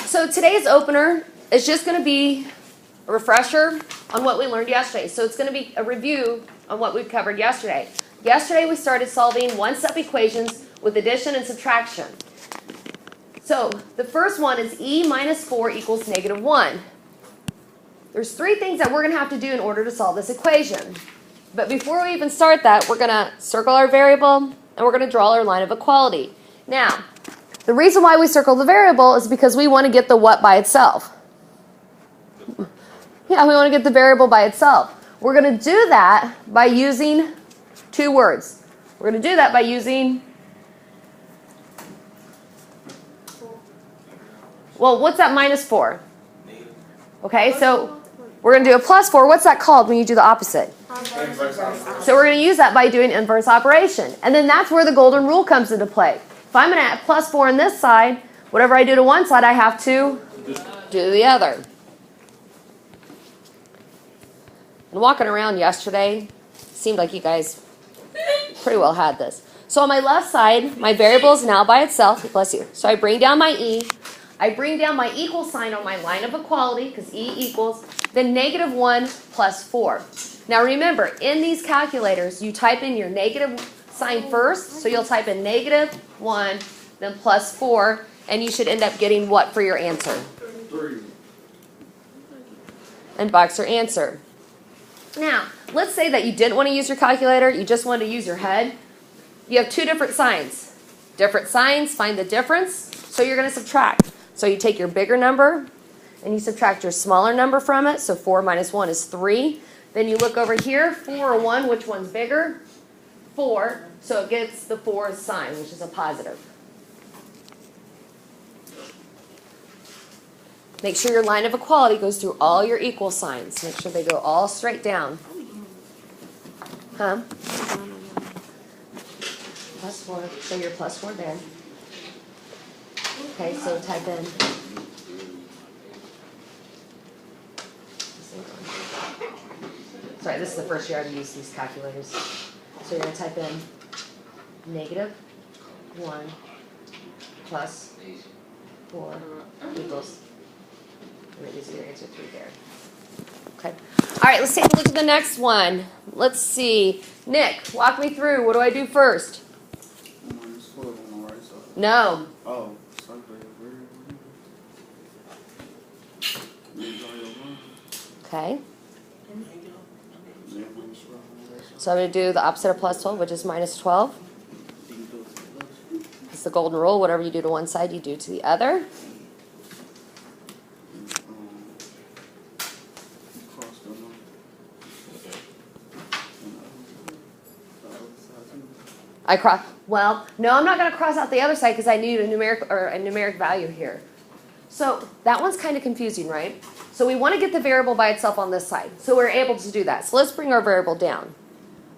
So today's opener is just going to be a refresher on what we learned yesterday. So it's going to be a review on what we covered yesterday. Yesterday we started solving one-step equations with addition and subtraction. So the first one is e minus 4 equals negative 1. There's three things that we're going to have to do in order to solve this equation. But before we even start that, we're going to circle our variable and we're going to draw our line of equality. Now, the reason why we circle the variable is because we want to get the what by itself. Yeah, we want to get the variable by itself. We're going to do that by using two words. We're going to do that by using, well, what's that minus 4? Okay, so we're going to do a plus 4. What's that called when you do the opposite? So we're going to use that by doing inverse operation. And then that's where the golden rule comes into play. If I'm going to add plus 4 on this side, whatever I do to one side, I have to do the other. And walking around yesterday, seemed like you guys pretty well had this. So on my left side, my variable is now by itself. Bless you. So I bring down my e. I bring down my equal sign on my line of equality, because e equals, then negative 1 plus 4. Now remember, in these calculators, you type in your negative sign first. So you'll type in negative 1, then plus 4, and you should end up getting what for your answer? 3. And box your answer. Now, let's say that you didn't want to use your calculator, you just wanted to use your head. You have two different signs. Different signs, find the difference, so you're going to subtract. So you take your bigger number, and you subtract your smaller number from it, so 4 minus 1 is 3. Then you look over here, 4 or 1, which one's bigger? 4, so it gets the 4 sign, which is a positive. Make sure your line of equality goes through all your equal signs. Make sure they go all straight down. Huh? Plus 4. So you're plus 4 there. Okay, so type in. Sorry, this is the first year I've used these calculators. So you're going to type in negative 1 plus 4 equals. And it gives you your answer 3 there. Okay. All right, let's take a look at the next one. Let's see. Nick, walk me through. What do I do first? Minus 12 on the right side. No. Oh, Okay. So I'm going to do the opposite of plus 12, which is minus 12. It's the golden rule. Whatever you do to one side, you do to the other. Well, no, I'm not going to cross out the other side because I need a numeric value here. So that one's kind of confusing, right? So we want to get the variable by itself on this side. So we're able to do that. So let's bring our variable down.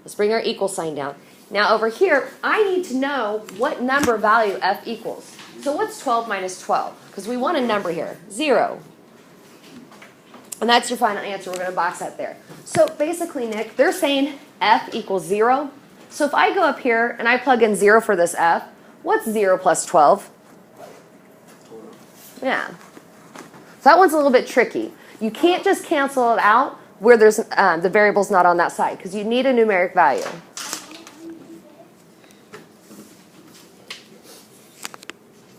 Let's bring our equal sign down. Now over here, I need to know what number value f equals. So what's 12 minus 12? Because we want a number here, 0. And that's your final answer. We're going to box that there. So basically, Nick, they're saying f equals 0. So if I go up here and I plug in 0 for this f, what's 0 plus 12? Yeah. So that one's a little bit tricky. You can't just cancel it out where there's the variable's not on that side because you need a numeric value.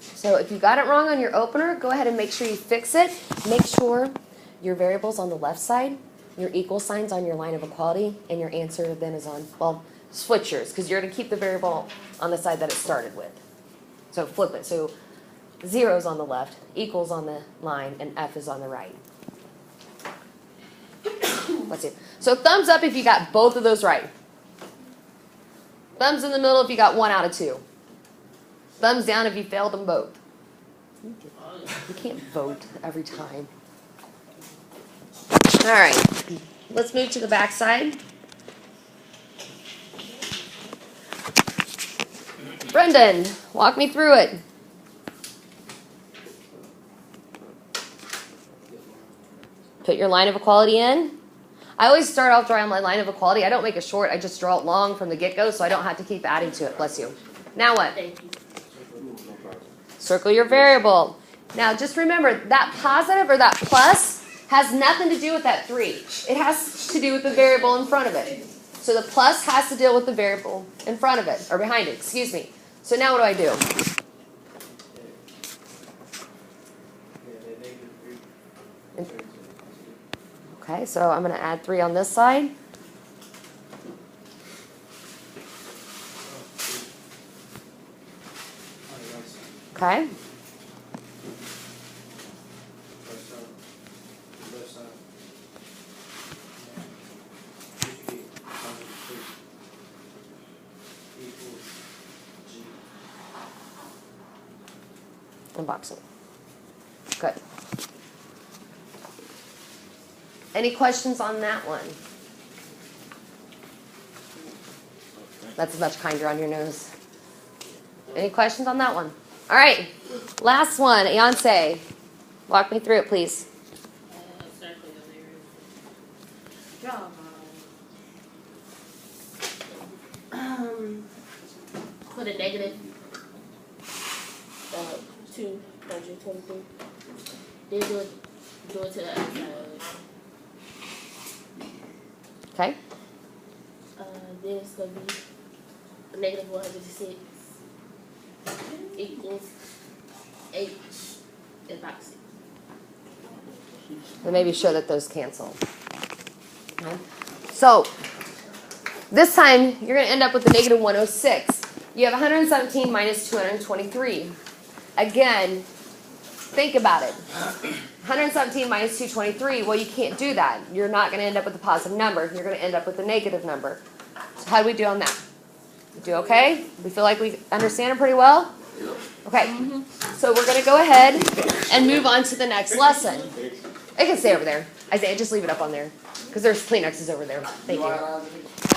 So if you got it wrong on your opener, go ahead and make sure you fix it. Make sure your variable's on the left side, your equal sign's on your line of equality, and your answer then is on, well, switch yours because you're going to keep the variable on the side that it started with. So flip it. So 0's on the left, equals on the line, and f is on the right. Let's see. So thumbs up if you got both of those right. Thumbs in the middle if you got 1 out of 2. Thumbs down if you failed them both. You can't vote every time. All right. Let's move to the back side. Brendan, walk me through it. Put your line of equality in. I always start off drawing my line of equality. I don't make it short. I just draw it long from the get-go so I don't have to keep adding to it. Bless you. Now what? Circle your variable. Now just remember that positive or that plus has nothing to do with that 3. It has to do with the variable in front of it. So the plus has to deal with the variable in front of it, or behind it, excuse me. So now what do I do? Okay, so I'm going to add 3 on this side. Okay. Unboxing. Good. Any questions on that one? That's much kinder on your nose. Any questions on that one? All right. Last one, Beyonce. Walk me through it, please. Put a negative 223. Then do it to the other side. Okay. Then it's gonna be negative 106 equals H and box. And maybe show that those cancel. Okay. So this time you're going to end up with a negative 106. You have 117 minus 223. Again, think about it. 117 minus 223, well, you can't do that. You're not going to end up with a positive number. You're going to end up with a negative number. So how do we do on that? Do okay? We feel like we understand it pretty well? Okay. So we're going to go ahead and move on to the next lesson. It can stay over there. Isaiah, just leave it up on there. Because there's Kleenexes over there. Thank you.